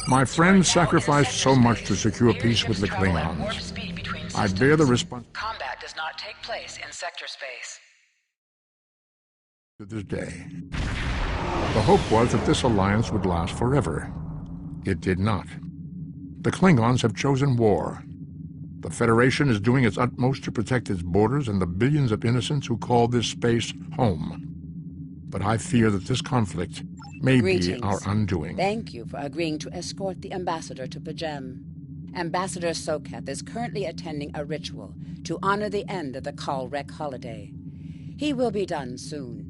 My friends sacrificed so much to secure peace with the Klingons. I bear the responsibility Combat does not take place in sector space. to this day. The hope was that this alliance would last forever. It did not. The Klingons have chosen war. The Federation is doing its utmost to protect its borders and the billions of innocents who call this space home. But I fear that this conflict may be our undoing. Thank you for agreeing to escort the ambassador to Pajem. Ambassador Soketh is currently attending a ritual to honor the end of the Kalrek holiday. He will be done soon,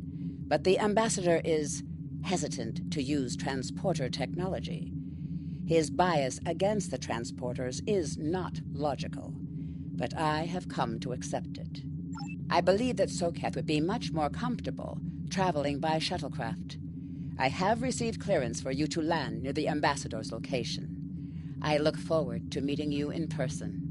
but the ambassador is hesitant to use transporter technology. His bias against the transporters is not logical, but I have come to accept it. I believe that Soketh would be much more comfortable traveling by shuttlecraft. I have received clearance for you to land near the ambassador's location. I look forward to meeting you in person.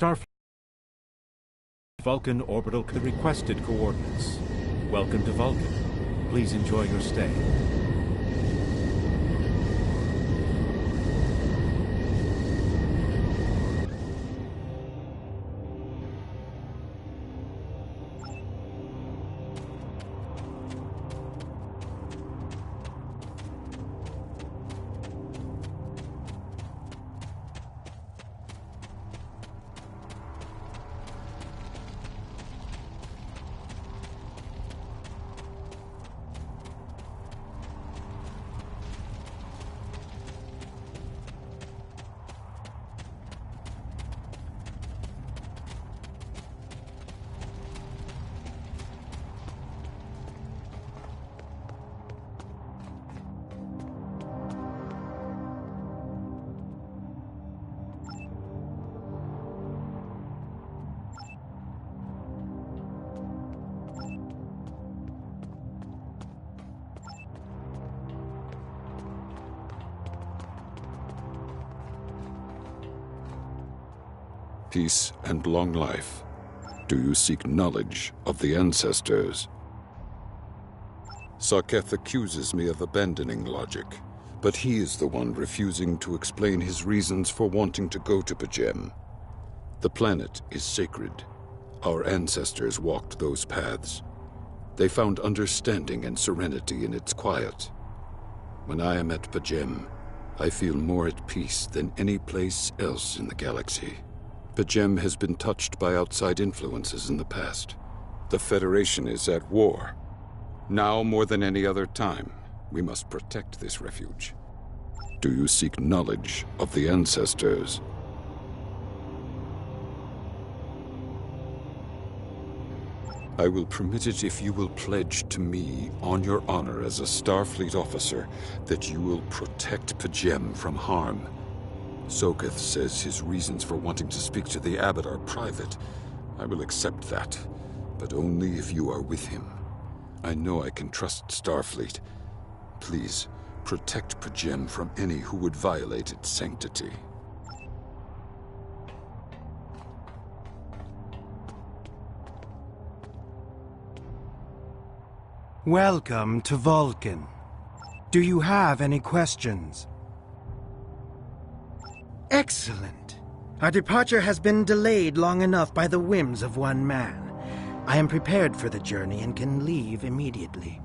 Starfleet Vulcan orbital the requested coordinates. Welcome to Vulcan. Please enjoy your stay. Peace and long life. Do you seek knowledge of the ancestors? Soketh accuses me of abandoning logic, but he is the one refusing to explain his reasons for wanting to go to Pajem. The planet is sacred. Our ancestors walked those paths. They found understanding and serenity in its quiet. When I am at Pajem, I feel more at peace than any place else in the galaxy. Pajem has been touched by outside influences in the past. The Federation is at war. Now more than any other time, we must protect this refuge. Do you seek knowledge of the ancestors? I will permit it if you will pledge to me, on your honor as a Starfleet officer, that you will protect Pajem from harm. Soketh says his reasons for wanting to speak to the Abbot are private. I will accept that, but only if you are with him. I know I can trust Starfleet. Please, protect Pajem from any who would violate its sanctity. Welcome to Vulcan. Do you have any questions? Excellent. Our departure has been delayed long enough by the whims of one man. I am prepared for the journey and can leave immediately.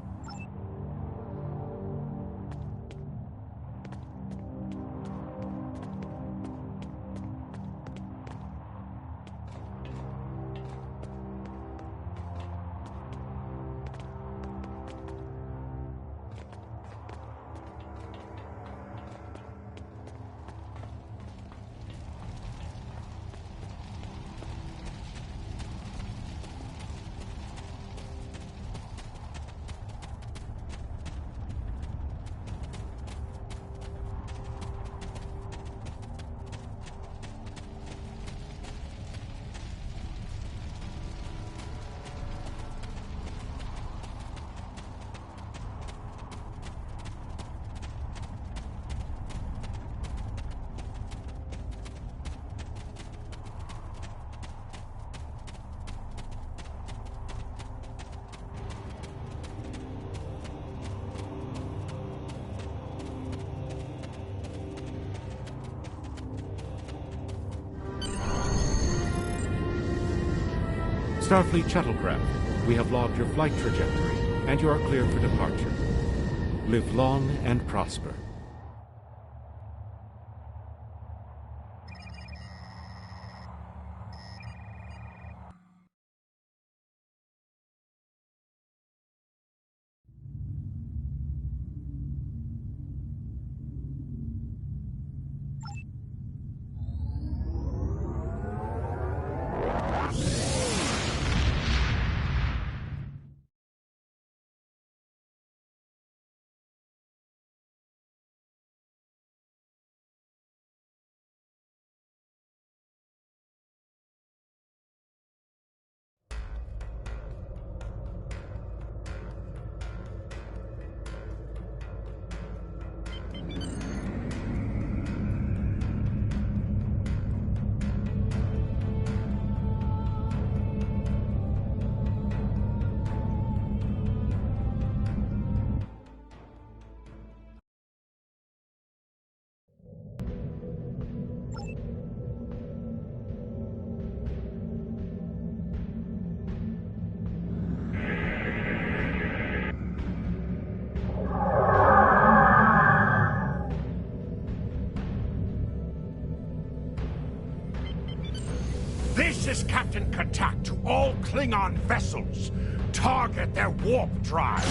Starfleet shuttlecraft, we have logged your flight trajectory, and you are cleared for departure. Live long and prosper. This is Captain Katak to all Klingon vessels. Target their warp drive.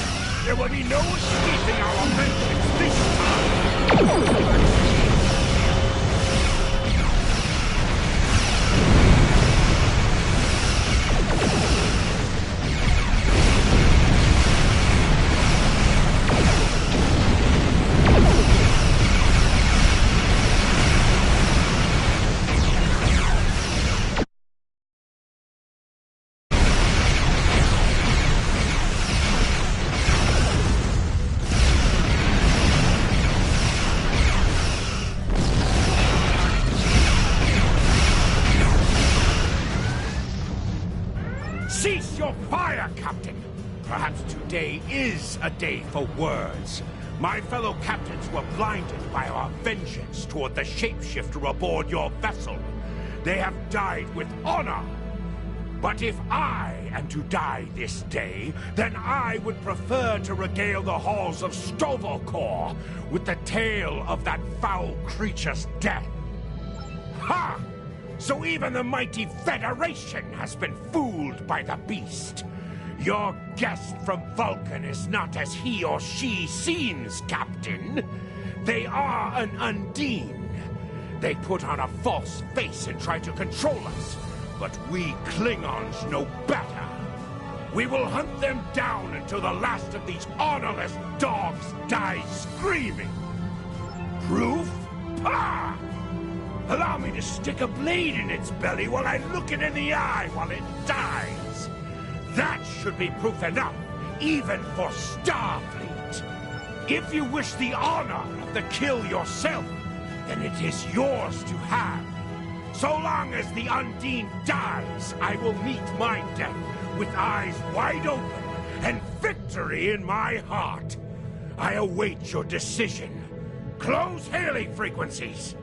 There will be no escaping our vengeance this time. Cease your fire, Captain! Perhaps today is a day for words. My fellow captains were blinded by our vengeance toward the shapeshifter aboard your vessel. They have died with honor. But if I am to die this day, then I would prefer to regale the halls of Stovokor with the tale of that foul creature's death. Ha! So even the mighty Federation has been fooled by the beast. Your guest from Vulcan is not as he or she seems, Captain. They are an Undine. They put on a false face and try to control us, but we Klingons know better. We will hunt them down until the last of these honorless dogs dies screaming. Proof? Pah! Allow me to stick a blade in its belly while I look it in the eye while it dies. That should be proof enough, even for Starfleet. If you wish the honor of the kill yourself, then it is yours to have. So long as the Undine dies, I will meet my death with eyes wide open and victory in my heart. I await your decision. Close hailing frequencies.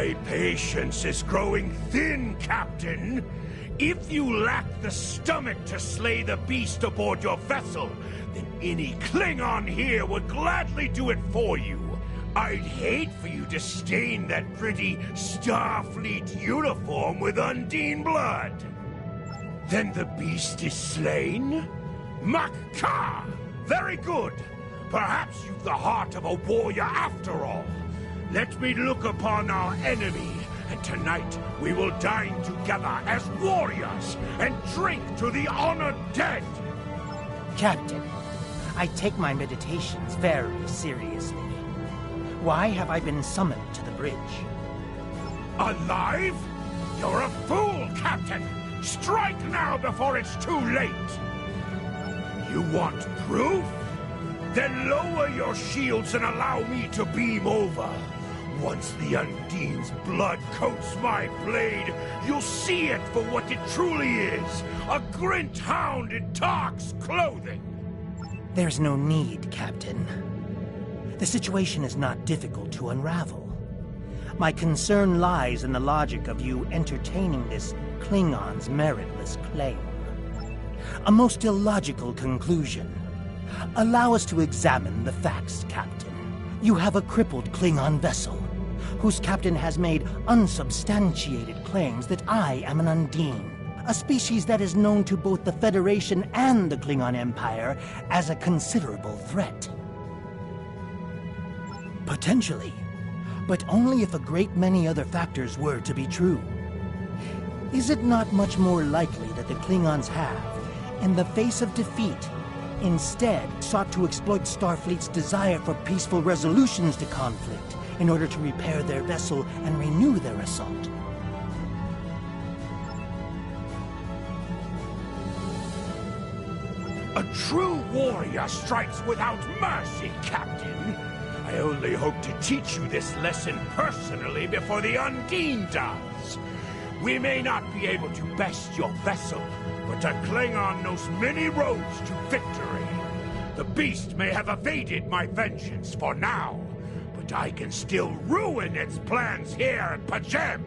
My patience is growing thin, Captain. If you lack the stomach to slay the beast aboard your vessel, then any Klingon here would gladly do it for you. I'd hate for you to stain that pretty Starfleet uniform with Undine blood. Then the beast is slain? Makar! Very good. Perhaps you've the heart of a warrior after all. Let me look upon our enemy, and tonight we will dine together as warriors and drink to the honored dead. Captain, I take my meditations very seriously. Why have I been summoned to the bridge? Alive? You're a fool, Captain! Strike now before it's too late! You want proof? Then lower your shields and allow me to beam over. Once the Undine's blood coats my blade, you'll see it for what it truly is. A Grint hound in Tark's clothing. There's no need, Captain. The situation is not difficult to unravel. My concern lies in the logic of you entertaining this Klingon's meritless claim. A most illogical conclusion. Allow us to examine the facts, Captain. You have a crippled Klingon vessel, whose captain has made unsubstantiated claims that I am an Undine, a species that is known to both the Federation and the Klingon Empire as a considerable threat. Potentially, but only if a great many other factors were to be true. Is it not much more likely that the Klingons have, in the face of defeat, instead sought to exploit Starfleet's desire for peaceful resolutions to conflict in order to repair their vessel and renew their assault? A true warrior strikes without mercy, Captain. I only hope to teach you this lesson personally before the Undine does. We may not be able to best your vessel, but a Klingon knows many roads to victory. The beast may have evaded my vengeance for now, but I can still ruin its plans here at P'Jem.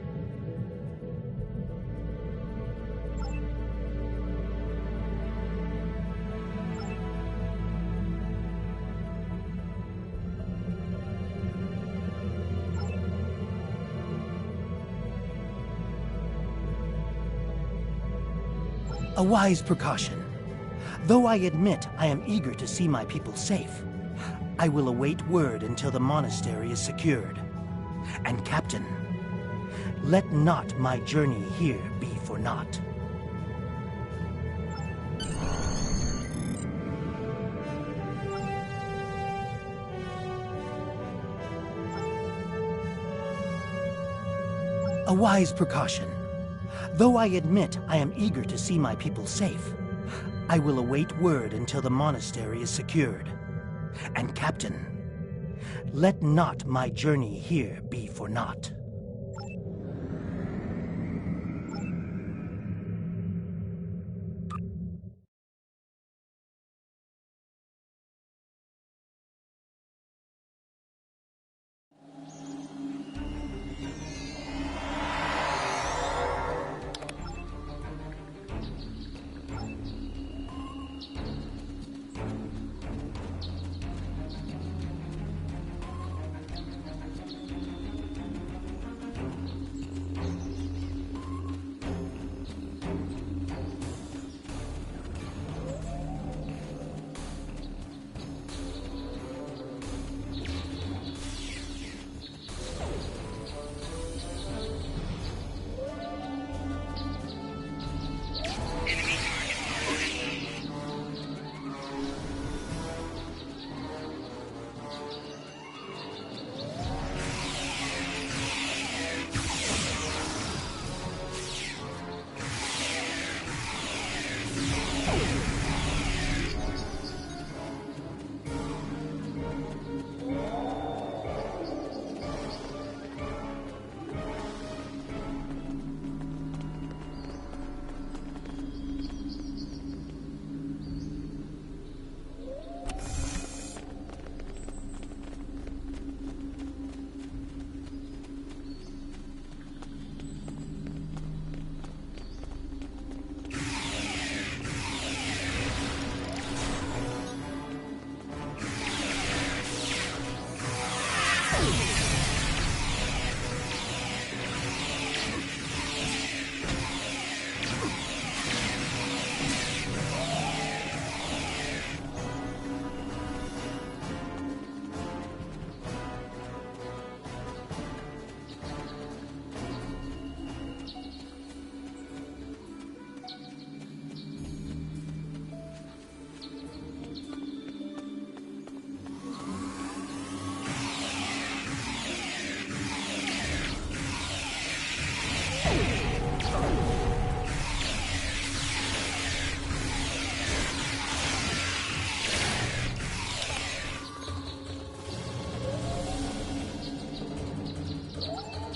A wise precaution. Though I admit I am eager to see my people safe, I will await word until the monastery is secured. And Captain, let not my journey here be for naught. A wise precaution. Though I admit I am eager to see my people safe, I will await word until the monastery is secured. And Captain, let not my journey here be for naught.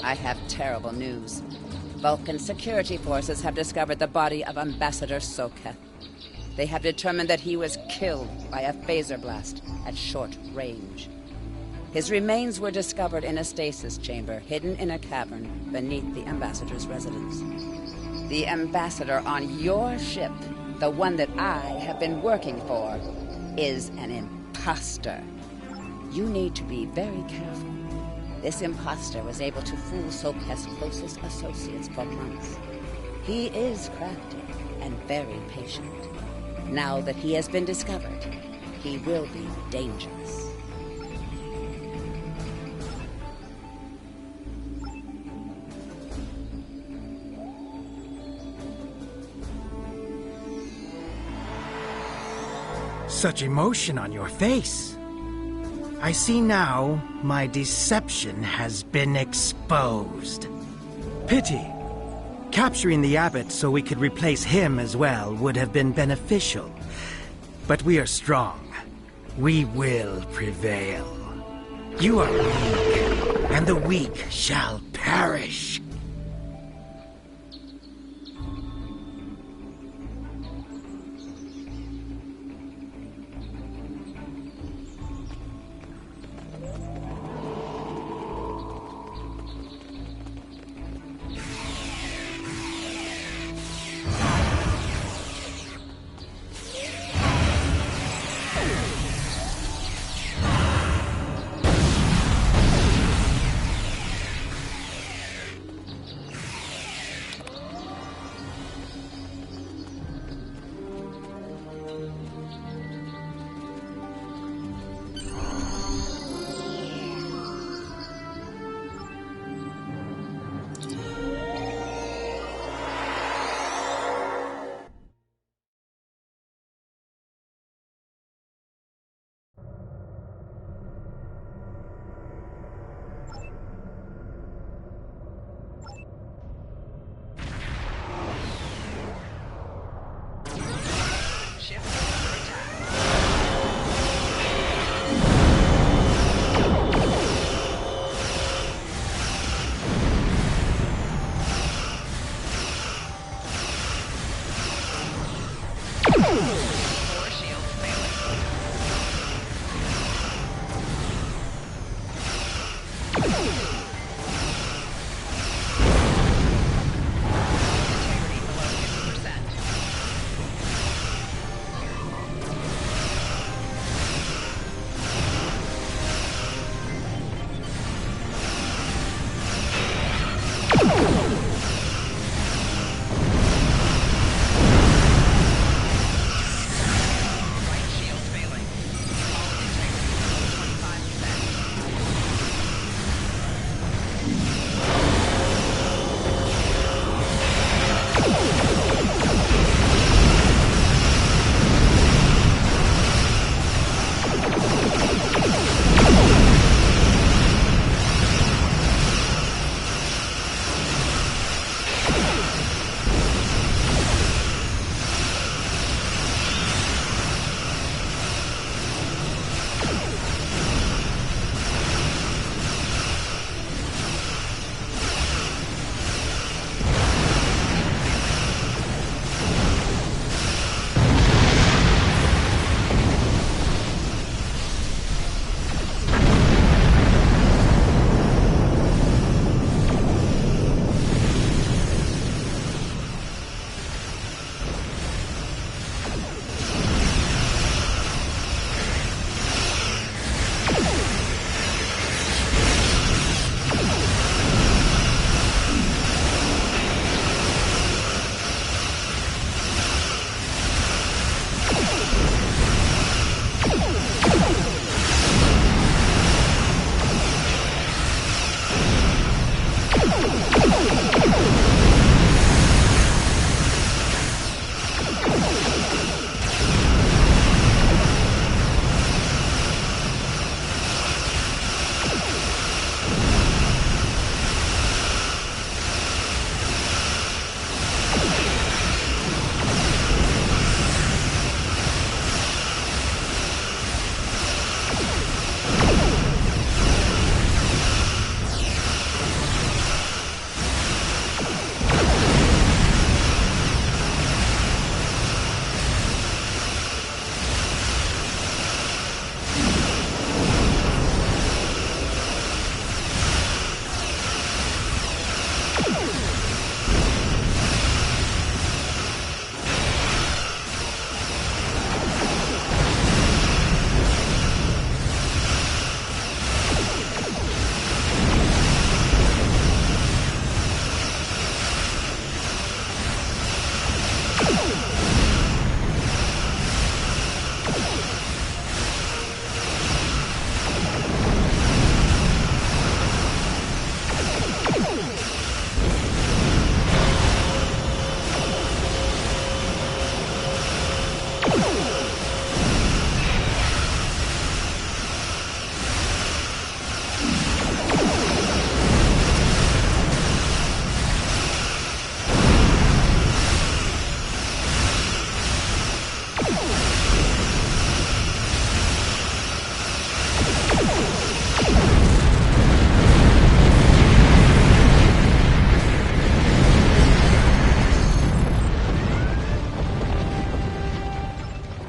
I have terrible news. Vulcan security forces have discovered the body of Ambassador Soketh. They have determined that he was killed by a phaser blast at short range. His remains were discovered in a stasis chamber hidden in a cavern beneath the Ambassador's residence. The Ambassador on your ship, the one that I have been working for, is an imposter. You need to be very careful. This imposter was able to fool Soketh's closest associates for months. He is crafty and very patient. Now that he has been discovered, he will be dangerous. Such emotion on your face. I see now my deception has been exposed. Pity. Capturing the abbot so we could replace him as well would have been beneficial. But we are strong. We will prevail. You are weak, and the weak shall perish.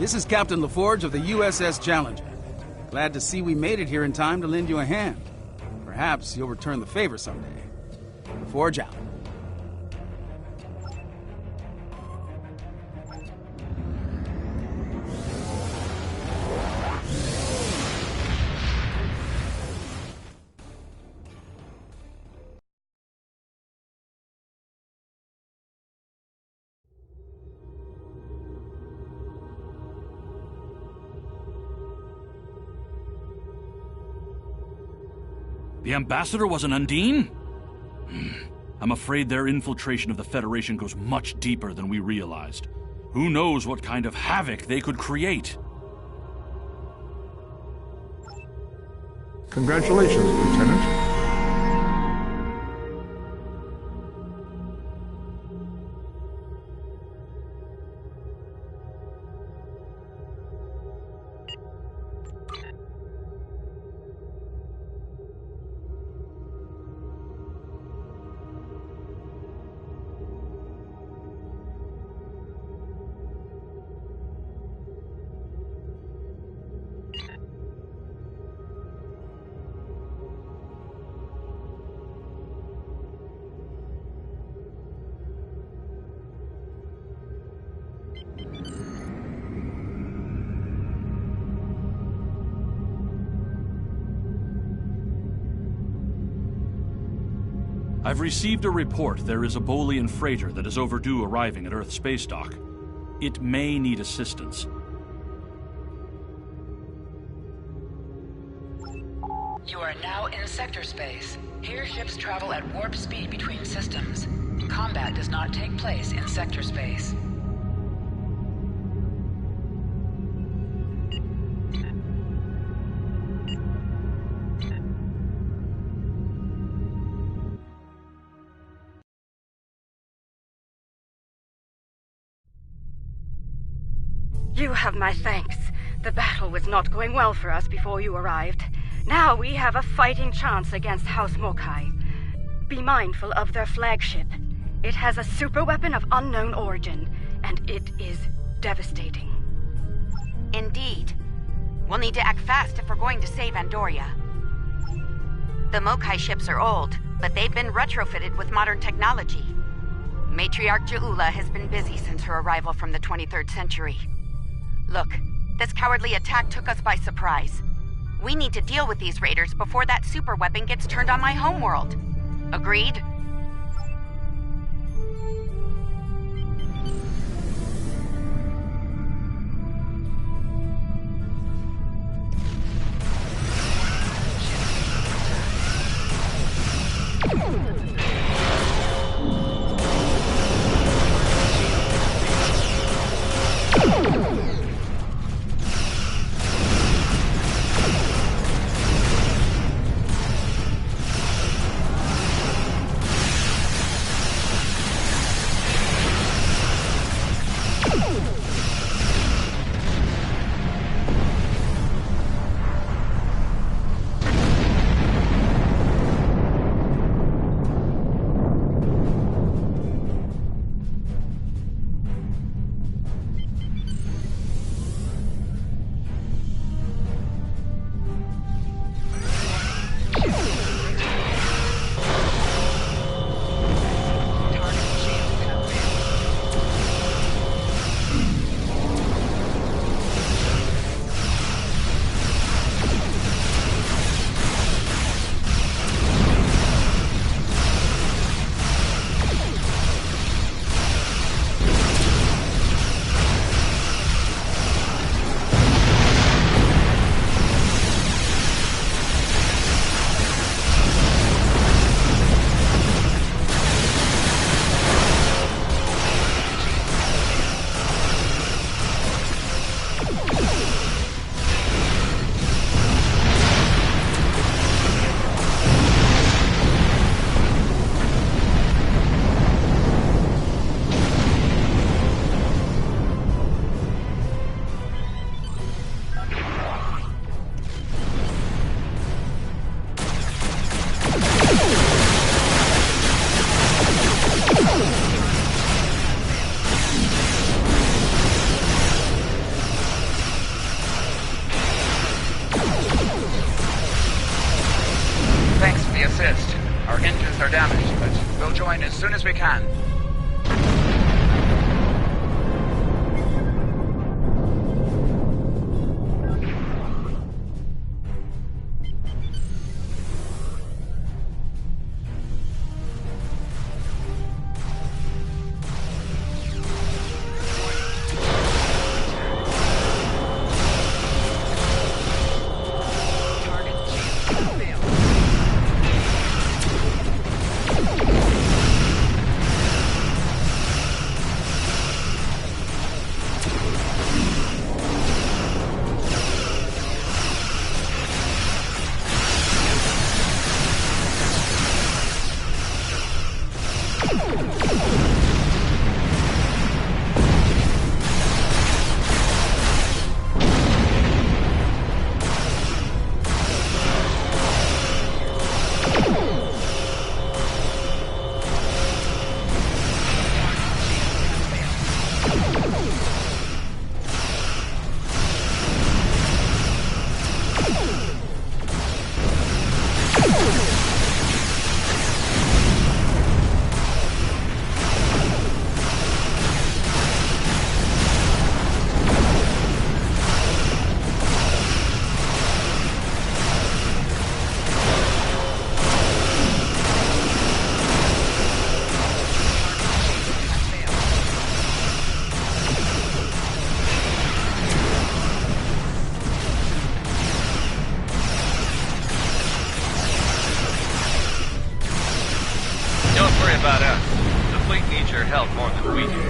This is Captain LaForge of the USS Challenger. Glad to see we made it here in time to lend you a hand. Perhaps you'll return the favor someday. LaForge out. The ambassador was an Undine? I'm afraid their infiltration of the Federation goes much deeper than we realized. Who knows what kind of havoc they could create? Congratulations, Lieutenant. I've received a report there is a Bolian freighter that is overdue arriving at Earth space dock. It may need assistance. You are now in sector space. Here ships travel at warp speed between systems. Combat does not take place in sector space. You have my thanks. The battle was not going well for us before you arrived. Now we have a fighting chance against House Mokai. Be mindful of their flagship. It has a superweapon of unknown origin, and it is devastating. Indeed. We'll need to act fast if we're going to save Andoria. The Mokai ships are old, but they've been retrofitted with modern technology. Matriarch Ja'ula has been busy since her arrival from the 23rd century. Look, this cowardly attack took us by surprise. We need to deal with these raiders before that superweapon gets turned on my homeworld. Agreed? assist. Our engines are damaged, but we'll join as soon as we can. About us. The fleet needs your help more than we do.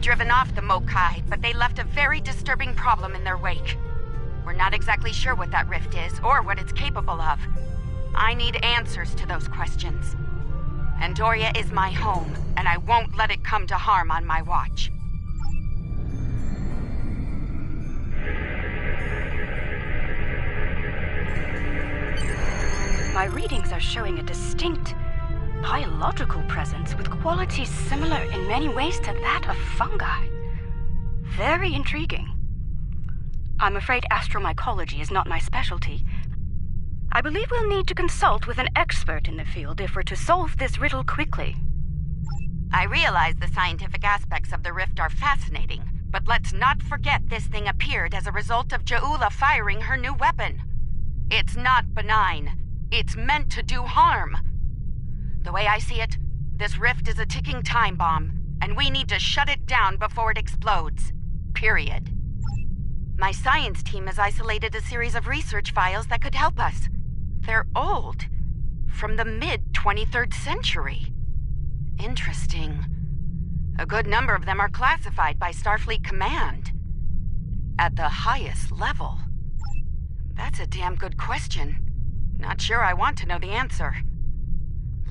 Driven off the Mokai, but they left a very disturbing problem in their wake. We're not exactly sure what that rift is, or what it's capable of. I need answers to those questions. Andoria is my home, and I won't let it come to harm on my watch. My readings are showing a distinct biological presence with qualities similar in many ways to that of fungi. Very intriguing. I'm afraid astromycology is not my specialty. I believe we'll need to consult with an expert in the field if we're to solve this riddle quickly. I realize the scientific aspects of the rift are fascinating, but let's not forget this thing appeared as a result of Ja'ula firing her new weapon. It's not benign. It's meant to do harm. The way I see it, this rift is a ticking time bomb, and we need to shut it down before it explodes. Period. My science team has isolated a series of research files that could help us. They're old, from the mid-23rd century. Interesting. A good number of them are classified by Starfleet Command. At the highest level. That's a damn good question. Not sure I want to know the answer.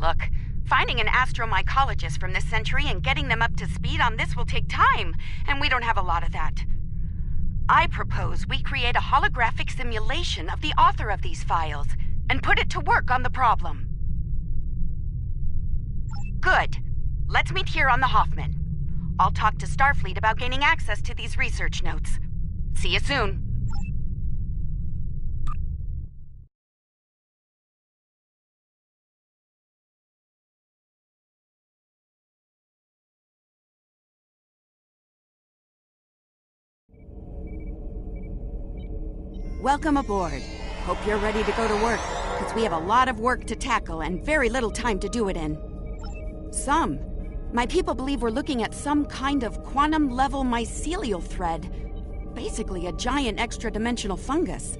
Look, Finding an astromycologist from this century and getting them up to speed on this will take time, and we don't have a lot of that. I propose we create a holographic simulation of the author of these files and put it to work on the problem. Good. Let's meet here on the Hoffman. I'll talk to Starfleet about gaining access to these research notes. See you soon. Welcome aboard. Hope you're ready to go to work, because we have a lot of work to tackle and very little time to do it in. My people believe we're looking at some kind of quantum-level mycelial thread. Basically a giant extra-dimensional fungus.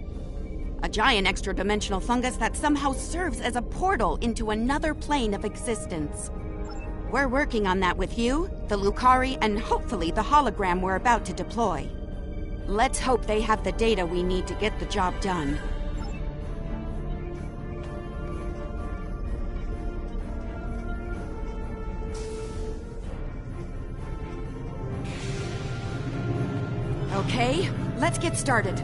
A giant extra-dimensional fungus that somehow serves as a portal into another plane of existence. We're working on that with you, the Lucari, and hopefully the hologram we're about to deploy. Let's hope they have the data we need to get the job done. Okay, let's get started.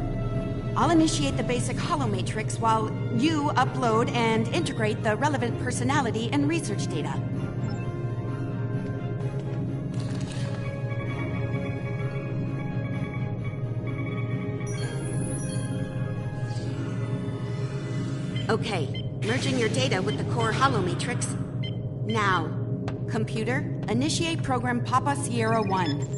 I'll initiate the basic holomatrix while you upload and integrate the relevant personality and research data. Okay, merging your data with the core holomatrix. Now, computer, initiate program Papa Sierra 1.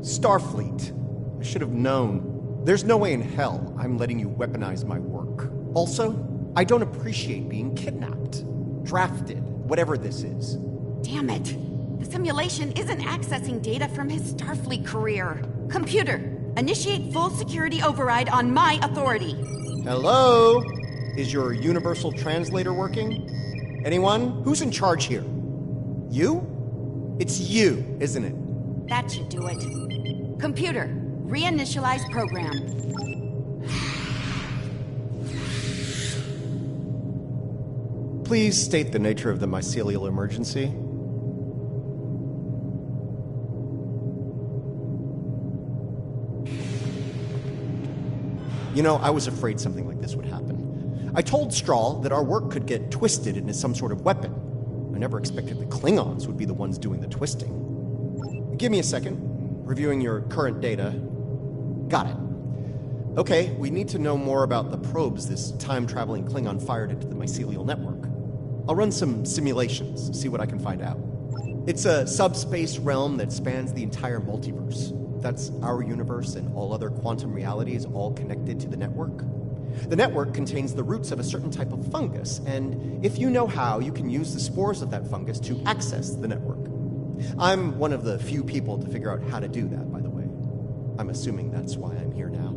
Starfleet. I should have known. There's no way in hell I'm letting you weaponize my work. Also, I don't appreciate being kidnapped, drafted, whatever this is. Damn it. The simulation isn't accessing data from his Starfleet career. Computer, initiate full security override on my authority. Hello? Is your universal translator working? Anyone? Who's in charge here? You? It's you, isn't it? That should do it. Computer, reinitialize program. Please state the nature of the mycelial emergency. You know, I was afraid something like this would happen. I told Strahl that our work could get twisted into some sort of weapon. I never expected the Klingons would be the ones doing the twisting. Give me a second. Reviewing your current data. Got it. Okay, we need to know more about the probes this time-traveling Klingon fired into the mycelial network. I'll run some simulations, see what I can find out. It's a subspace realm that spans the entire multiverse. That's our universe, and all other quantum realities all connected to the network. The network contains the roots of a certain type of fungus, and if you know how, you can use the spores of that fungus to access the network. I'm one of the few people to figure out how to do that, by the way. I'm assuming that's why I'm here now.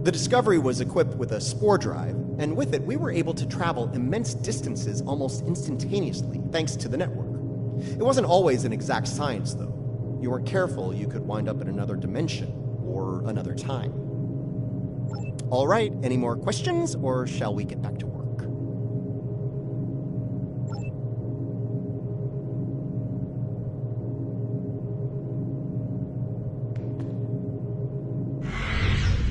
The Discovery was equipped with a spore drive, and with it, we were able to travel immense distances almost instantaneously, thanks to the network. It wasn't always an exact science, though. You weren't careful, you could wind up in another dimension, or another time. All right, any more questions, or shall we get back to work?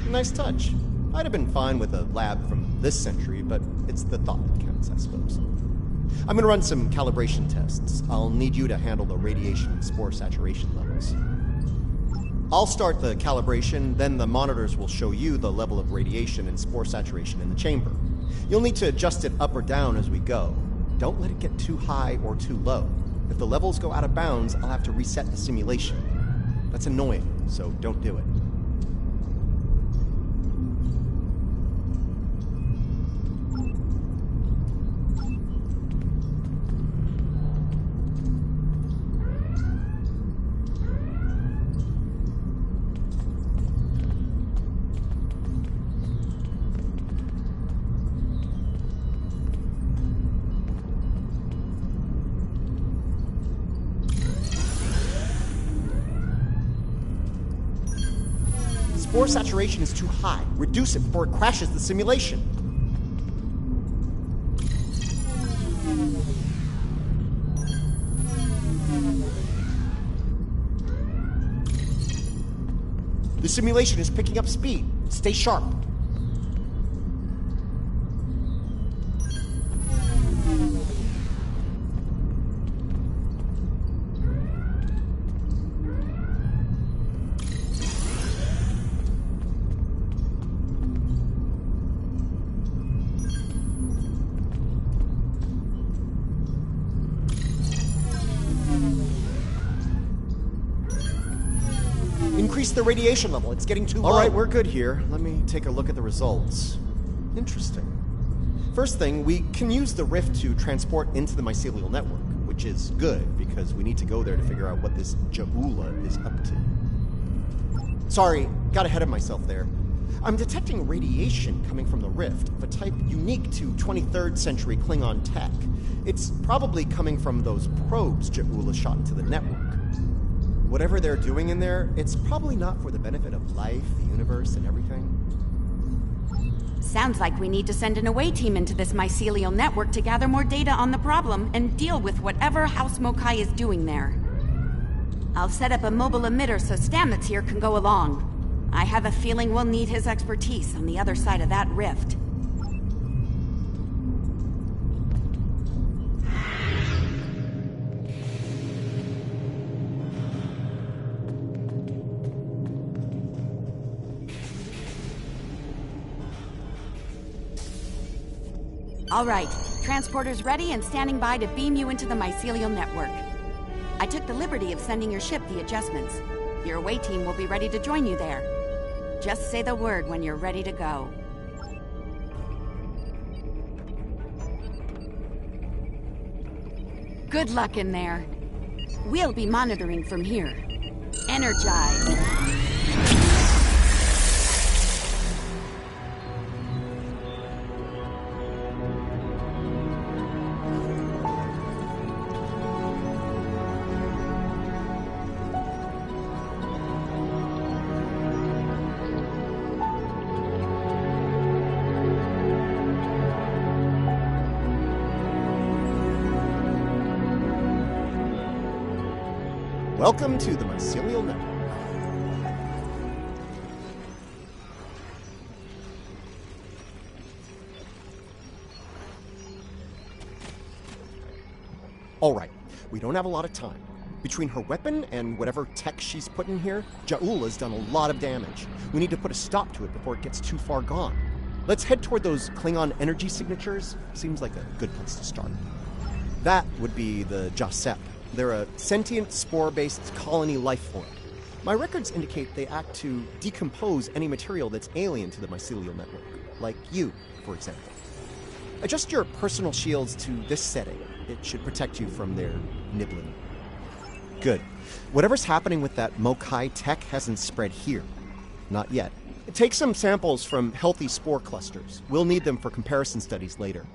Nice touch. I'd have been fine with a lab from this century, but it's the thought that counts, I suppose. I'm gonna run some calibration tests. I'll need you to handle the radiation and spore saturation levels. I'll start the calibration, then the monitors will show you the level of radiation and spore saturation in the chamber. You'll need to adjust it up or down as we go. Don't let it get too high or too low. If the levels go out of bounds, I'll have to reset the simulation. That's annoying, so don't do it. Spore saturation is too high. Reduce it before it crashes the simulation. simulation is picking up speed. Stay sharp. Increase the radiation level. It's getting too low. All right, we're good here. Let me take a look at the results. Interesting. First thing, we can use the rift to transport into the mycelial network, which is good because we need to go there to figure out what this Ja'ula is up to. Sorry, got ahead of myself there. I'm detecting radiation coming from the rift of a type unique to 23rd century Klingon tech. It's probably coming from those probes Ja'ula shot into the network. Whatever they're doing in there, it's probably not for the benefit of life, the universe, and everything. Sounds like we need to send an away team into this mycelial network to gather more data on the problem and deal with whatever House Mokai is doing there. I'll set up a mobile emitter so Stamets here can go along. I have a feeling we'll need his expertise on the other side of that rift. All right, transporter's ready and standing by to beam you into the mycelial network. I took the liberty of sending your ship the adjustments. Your away team will be ready to join you there. Just say the word when you're ready to go. Good luck in there. We'll be monitoring from here. Energize. Welcome to the mycelial network. All right, we don't have a lot of time. Between her weapon and whatever tech she's put in here, Ja'ula's done a lot of damage. We need to put a stop to it before it gets too far gone. Let's head toward those Klingon energy signatures. Seems like a good place to start. That would be the Jasep. They're a sentient, spore-based colony life form. My records indicate they act to decompose any material that's alien to the mycelial network, like you, for example. Adjust your personal shields to this setting. It should protect you from their nibbling. Good. Whatever's happening with that Mokai tech hasn't spread here. Not yet. Take some samples from healthy spore clusters. We'll need them for comparison studies later.